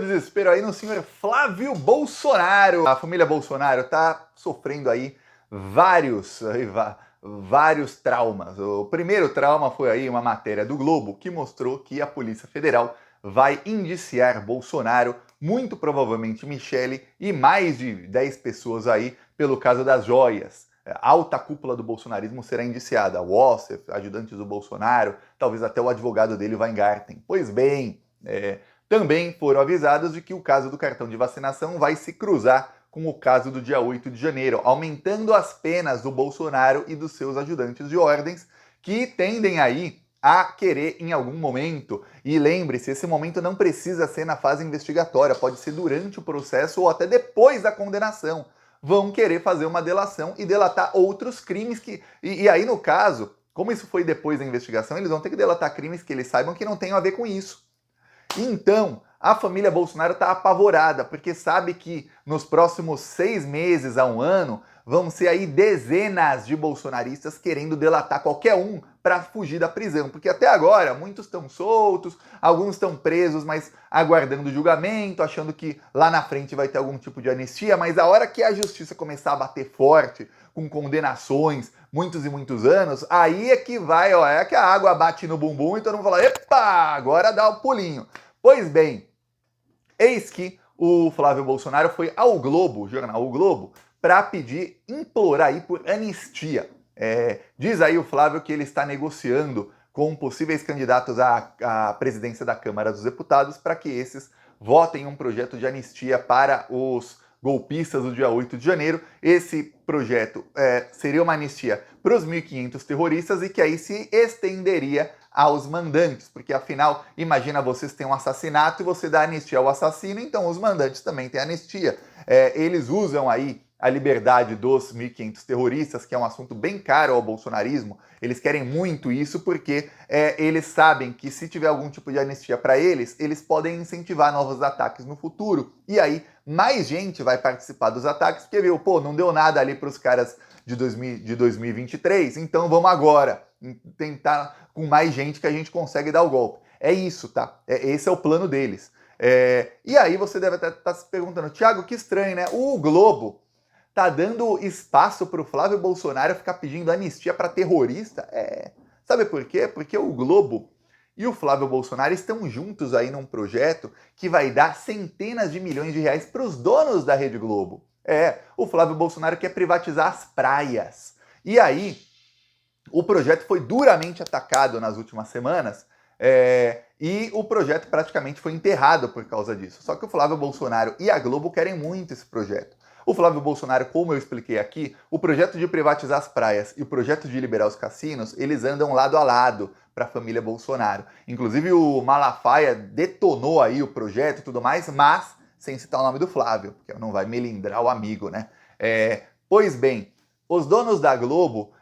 Desespero aí no senhor Flávio Bolsonaro. A família Bolsonaro tá sofrendo aí vários traumas. O primeiro trauma foi aí uma matéria do Globo que mostrou que a Polícia Federal vai indiciar Bolsonaro, muito provavelmente Michele e mais de 10 pessoas aí pelo caso das joias. A alta cúpula do bolsonarismo será indiciada. Wassef, ajudantes do Bolsonaro, talvez até o advogado dele, Weingarten. Pois bem, também foram avisados de que o caso do cartão de vacinação vai se cruzar com o caso do dia 8 de janeiro, aumentando as penas do Bolsonaro e dos seus ajudantes de ordens, que tendem aí a querer em algum momento, e lembre-se, esse momento não precisa ser na fase investigatória, pode ser durante o processo ou até depois da condenação, vão querer fazer uma delação e delatar outros crimes que... E aí, no caso, como isso foi depois da investigação, eles vão ter que delatar crimes que eles saibam que não tenham a ver com isso. Então, a família Bolsonaro está apavorada, porque sabe que nos próximos 6 meses a um ano vão ser aí dezenas de bolsonaristas querendo delatar qualquer um para fugir da prisão. Porque até agora muitos estão soltos, alguns estão presos, mas aguardando julgamento, achando que lá na frente vai ter algum tipo de anistia, mas a hora que a justiça começar a bater forte, com condenações, muitos e muitos anos, aí é que vai, ó, é que a água bate no bumbum e todo mundo fala, epa, agora dá o pulinho. Pois bem, eis que o Flávio Bolsonaro foi ao Globo, jornal O Globo, para pedir, implorar aí por anistia. Diz aí o Flávio que ele está negociando com possíveis candidatos à presidência da Câmara dos Deputados para que esses votem um projeto de anistia para os golpistas do dia 8 de janeiro. Esse projeto seria uma anistia para os 1.500 terroristas e que aí se estenderia aos mandantes, porque afinal, imagina vocês têm um assassinato e você dá anistia ao assassino, então os mandantes também têm anistia. Eles usam aí a liberdade dos 1.500 terroristas, que é um assunto bem caro ao bolsonarismo. Eles querem muito isso porque eles sabem que se tiver algum tipo de anistia para eles, eles podem incentivar novos ataques no futuro. E aí, mais gente vai participar dos ataques, porque viu, pô, não deu nada ali para os caras de 2023, então vamos agora tentar com mais gente que a gente consegue dar o golpe. É isso, tá? Esse é o plano deles. E aí você deve estar se perguntando, Thiago, que estranho, né? O Globo tá dando espaço para o Flávio Bolsonaro ficar pedindo anistia para terrorista? Sabe por quê? Porque o Globo e o Flávio Bolsonaro estão juntos aí num projeto que vai dar centenas de milhões de reais para os donos da Rede Globo. O Flávio Bolsonaro quer privatizar as praias. E aí, o projeto foi duramente atacado nas últimas semanas e o projeto praticamente foi enterrado por causa disso. Só que o Flávio Bolsonaro e a Globo querem muito esse projeto. O Flávio Bolsonaro, como eu expliquei aqui, o projeto de privatizar as praias e o projeto de liberar os cassinos, eles andam lado a lado para a família Bolsonaro. Inclusive o Malafaia detonou aí o projeto e tudo mais, mas sem citar o nome do Flávio, porque não vai melindrar o amigo, né? Pois bem, os donos da Globo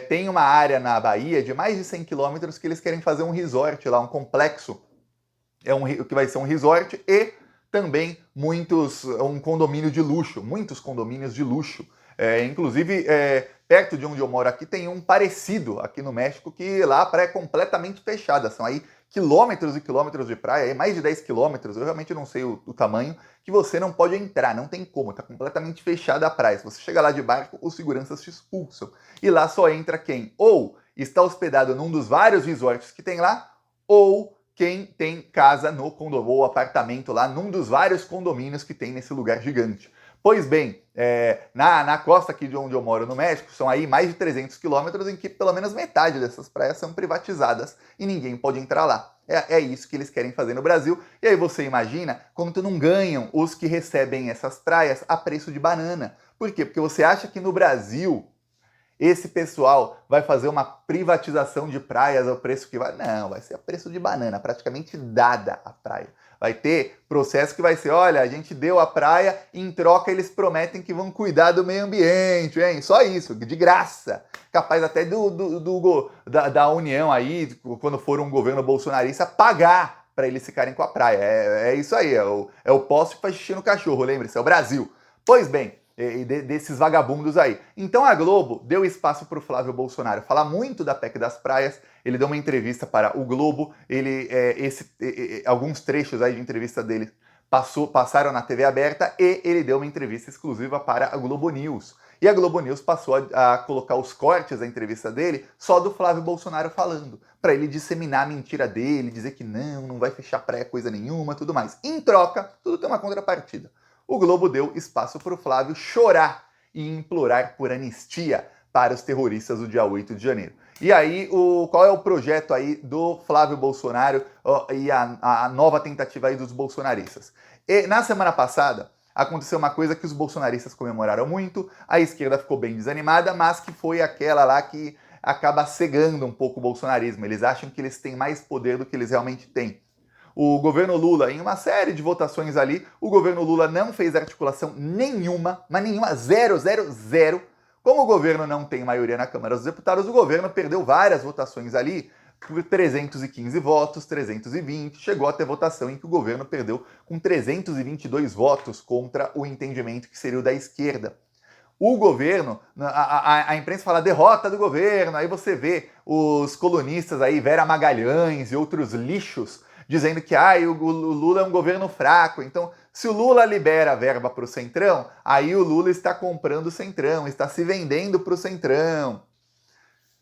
têm uma área na Bahia de mais de 100 quilômetros que eles querem fazer um resort lá, um complexo, que vai ser um resort e também um condomínio de luxo, muitos condomínios de luxo. Inclusive, perto de onde eu moro aqui, tem um parecido aqui no México, que lá a praia é completamente fechada. São aí quilômetros e quilômetros de praia, mais de 10 quilômetros, eu realmente não sei o tamanho, que você não pode entrar, não tem como, está completamente fechada a praia. Se você chega lá de barco, os seguranças te expulsam. E lá só entra quem ou está hospedado num dos vários resorts que tem lá, ou quem tem casa no condomínio ou apartamento lá num dos vários condomínios que tem nesse lugar gigante. Pois bem, na costa aqui de onde eu moro no México, são aí mais de 300 quilômetros em que pelo menos metade dessas praias são privatizadas e ninguém pode entrar lá. É isso que eles querem fazer no Brasil. E aí você imagina quanto não ganham os que recebem essas praias a preço de banana. Por quê? Porque você acha que no Brasil esse pessoal vai fazer uma privatização de praias ao preço que vai... Não, vai ser a preço de banana, praticamente dada a praia. Vai ter processo que vai ser, olha, a gente deu a praia, em troca eles prometem que vão cuidar do meio ambiente, hein? Só isso, de graça. Capaz até da União aí, quando for um governo bolsonarista, pagar para eles ficarem com a praia. É isso aí, é o poste que faz xixi no cachorro, lembre-se, é o Brasil. Pois bem, desses vagabundos aí. Então a Globo deu espaço para o Flávio Bolsonaro falar muito da PEC das praias. Ele deu uma entrevista para o Globo, alguns trechos aí de entrevista dele passaram na TV aberta e ele deu uma entrevista exclusiva para a Globo News. E a Globo News passou a colocar os cortes da entrevista dele só do Flávio Bolsonaro falando, para ele disseminar a mentira dele, dizer que não vai fechar praia coisa nenhuma, tudo mais. Em troca, tudo tem uma contrapartida. O Globo deu espaço para o Flávio chorar e implorar por anistia para os terroristas do dia 8 de janeiro. E aí, qual é o projeto aí do Flávio Bolsonaro e a nova tentativa aí dos bolsonaristas? E na semana passada, aconteceu uma coisa que os bolsonaristas comemoraram muito, a esquerda ficou bem desanimada, mas que foi aquela lá que acaba cegando um pouco o bolsonarismo. Eles acham que eles têm mais poder do que eles realmente têm. O governo Lula, em uma série de votações ali, o governo Lula não fez articulação nenhuma, mas nenhuma, zero. Como o governo não tem maioria na Câmara dos Deputados, o governo perdeu várias votações ali, por 315 votos, 320, chegou a ter votação em que o governo perdeu com 322 votos contra o entendimento que seria o da esquerda. O governo, a imprensa fala derrota do governo, aí você vê os colunistas aí, Vera Magalhães e outros lixos, dizendo que o Lula é um governo fraco. Então, se o Lula libera a verba para o Centrão, aí o Lula está comprando o Centrão, está se vendendo para o Centrão.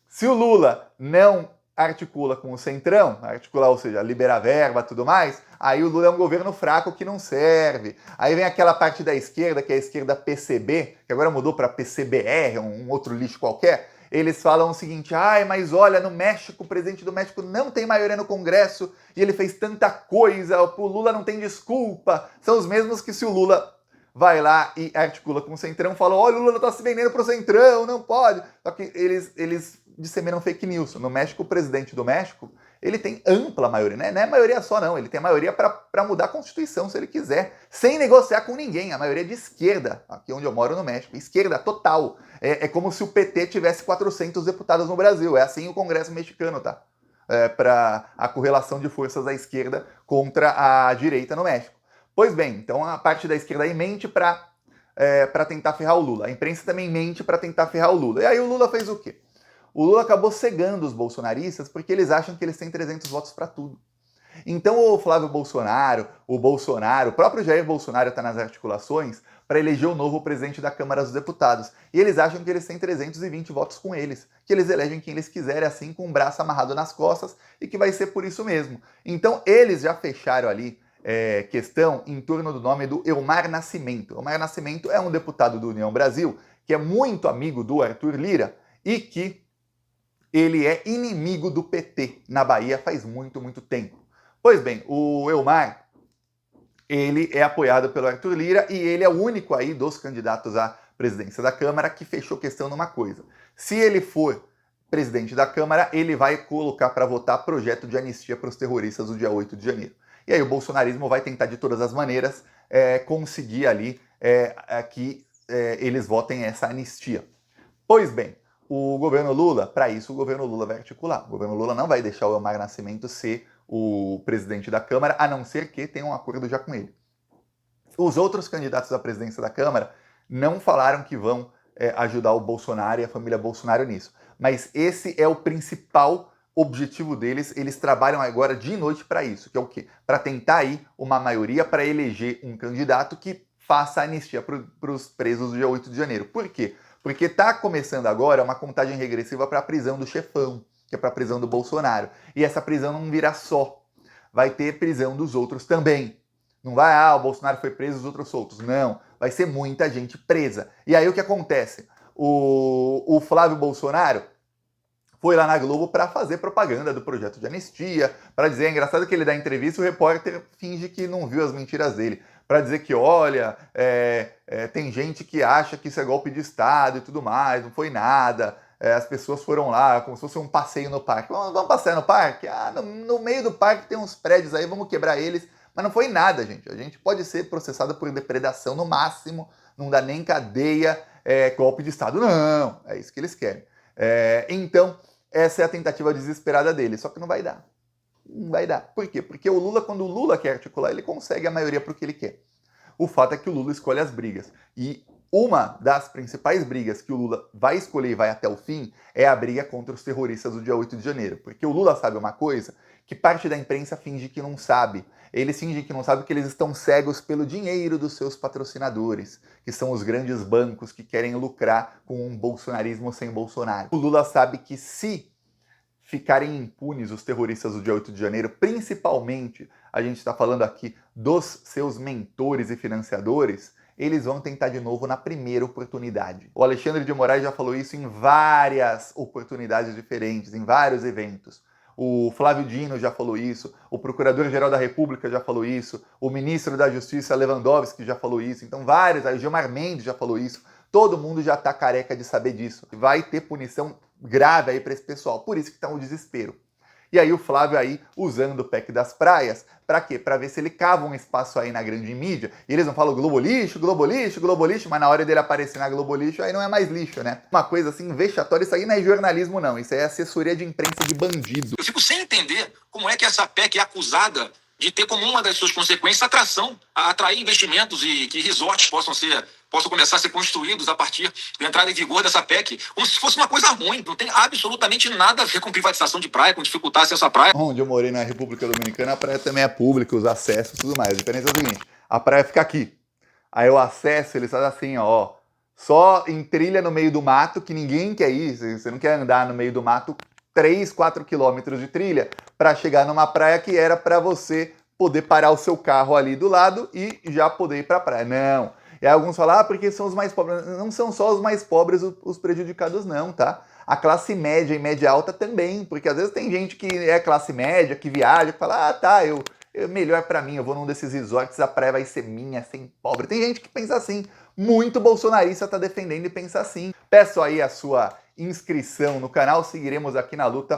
Se o Lula não articula com o Centrão, ou seja, libera verba e tudo mais, aí o Lula é um governo fraco que não serve. Aí vem aquela parte da esquerda, que é a esquerda PCB, que agora mudou para PCBR, um outro lixo qualquer. Eles falam o seguinte, mas olha, no México, o presidente do México não tem maioria no Congresso e ele fez tanta coisa, o Lula não tem desculpa. São os mesmos que se o Lula vai lá e articula com o Centrão, falam, olha, o Lula tá se vendendo pro Centrão, não pode. Só que eles disseminam fake news. No México, o presidente do México, ele tem ampla maioria, né? Não é maioria só não, ele tem maioria para mudar a Constituição se ele quiser, sem negociar com ninguém, a maioria de esquerda, aqui onde eu moro no México, esquerda total. É como se o PT tivesse 400 deputados no Brasil, é assim o Congresso mexicano, tá? Para a correlação de forças da esquerda contra a direita no México. Pois bem, então a parte da esquerda aí mente para tentar ferrar o Lula, a imprensa também mente para tentar ferrar o Lula. E aí o Lula fez o quê? O Lula acabou cegando os bolsonaristas porque eles acham que eles têm 300 votos para tudo. Então o Flávio Bolsonaro, o próprio Jair Bolsonaro está nas articulações para eleger o novo presidente da Câmara dos Deputados. E eles acham que eles têm 320 votos com eles, que eles elegem quem eles quiserem assim, com o braço amarrado nas costas, e que vai ser por isso mesmo. Então eles já fecharam ali questão em torno do nome do Elmar Nascimento. Elmar Nascimento é um deputado do União Brasil, que é muito amigo do Arthur Lira, e que ele é inimigo do PT na Bahia faz muito tempo. Pois bem, o Elmar, ele é apoiado pelo Arthur Lira e ele é o único aí dos candidatos à presidência da Câmara que fechou questão numa coisa. Se ele for presidente da Câmara, ele vai colocar para votar projeto de anistia para os terroristas do dia 8 de janeiro. E aí o bolsonarismo vai tentar de todas as maneiras conseguir ali que eles votem essa anistia. Pois bem, o governo Lula, para isso o governo Lula vai articular. O governo Lula não vai deixar o Elmar Nascimento ser o presidente da Câmara, a não ser que tenha um acordo já com ele. Os outros candidatos à presidência da Câmara não falaram que vão ajudar o Bolsonaro e a família Bolsonaro nisso. Mas esse é o principal objetivo deles. Eles trabalham agora de noite para isso, que é o quê? Para tentar aí uma maioria para eleger um candidato que faça anistia para os presos do dia 8 de janeiro. Por quê? Porque está começando agora uma contagem regressiva para a prisão do chefão, que é para a prisão do Bolsonaro. E essa prisão não virá só. Vai ter prisão dos outros também. Não vai, o Bolsonaro foi preso, os outros soltos. Não, vai ser muita gente presa. E aí o que acontece? O Flávio Bolsonaro foi lá na Globo para fazer propaganda do projeto de anistia, para dizer, é engraçado que ele dá entrevista e o repórter finge que não viu as mentiras dele, para dizer que, olha, tem gente que acha que isso é golpe de Estado e tudo mais, não foi nada, as pessoas foram lá como se fosse um passeio no parque. Vamos passear no parque? No meio do parque tem uns prédios aí, vamos quebrar eles, mas não foi nada, gente. A gente pode ser processado por depredação no máximo, não dá nem cadeia, golpe de Estado. Não, é isso que eles querem. Então, essa é a tentativa desesperada dele, só que não vai dar. Não vai dar. Por quê? Porque o Lula, quando o Lula quer articular, ele consegue a maioria para o que ele quer. O fato é que o Lula escolhe as brigas. E uma das principais brigas que o Lula vai escolher e vai até o fim é a briga contra os terroristas do dia 8 de janeiro. Porque o Lula sabe uma coisa, que parte da imprensa finge que não sabe. Eles fingem que não sabem porque eles estão cegos pelo dinheiro dos seus patrocinadores, que são os grandes bancos que querem lucrar com um bolsonarismo sem Bolsonaro. O Lula sabe que se ficarem impunes os terroristas do dia 8 de janeiro, principalmente, a gente está falando aqui dos seus mentores e financiadores, eles vão tentar de novo na primeira oportunidade. O Alexandre de Moraes já falou isso em várias oportunidades diferentes, em vários eventos. O Flávio Dino já falou isso, o Procurador-Geral da República já falou isso, o Ministro da Justiça Lewandowski já falou isso, então vários, o Gilmar Mendes já falou isso, todo mundo já tá careca de saber disso. Vai ter punição grave aí para esse pessoal, por isso que tá um desespero. E aí o Flávio aí usando o PEC das praias, para quê? Para ver se ele cava um espaço aí na grande mídia, e eles não falam Globo lixo, Globo lixo, Globo lixo, mas na hora dele aparecer na Globo lixo, aí não é mais lixo, né? Uma coisa assim vexatória, isso aí não é jornalismo não, isso aí é assessoria de imprensa de bandido. Eu fico sem entender como é que essa PEC é acusada de ter como uma das suas consequências a atrair investimentos e que resorts possam começar a ser construídos a partir da entrada em vigor dessa PEC, como se fosse uma coisa ruim. Não tem absolutamente nada a ver com privatização de praia, com dificultar acesso à praia. Onde eu morei na República Dominicana, a praia também é pública, os acessos e tudo mais. A diferença é o seguinte, a praia fica aqui. Aí o acesso, eles fazem assim, ó, só em trilha no meio do mato, que ninguém quer ir, você não quer andar no meio do mato 3, 4 quilômetros de trilha para chegar numa praia que era para você poder parar o seu carro ali do lado e já poder ir para a praia. Não. E aí alguns falam, porque são os mais pobres. Não são só os mais pobres os prejudicados não, tá? A classe média e média alta também, porque às vezes tem gente que é classe média, que viaja, que fala, tá, melhor para mim, eu vou num desses resorts, a praia vai ser minha, sem pobre. Tem gente que pensa assim, muito bolsonarista tá defendendo e pensa assim. Peço aí a sua inscrição no canal, seguiremos aqui na luta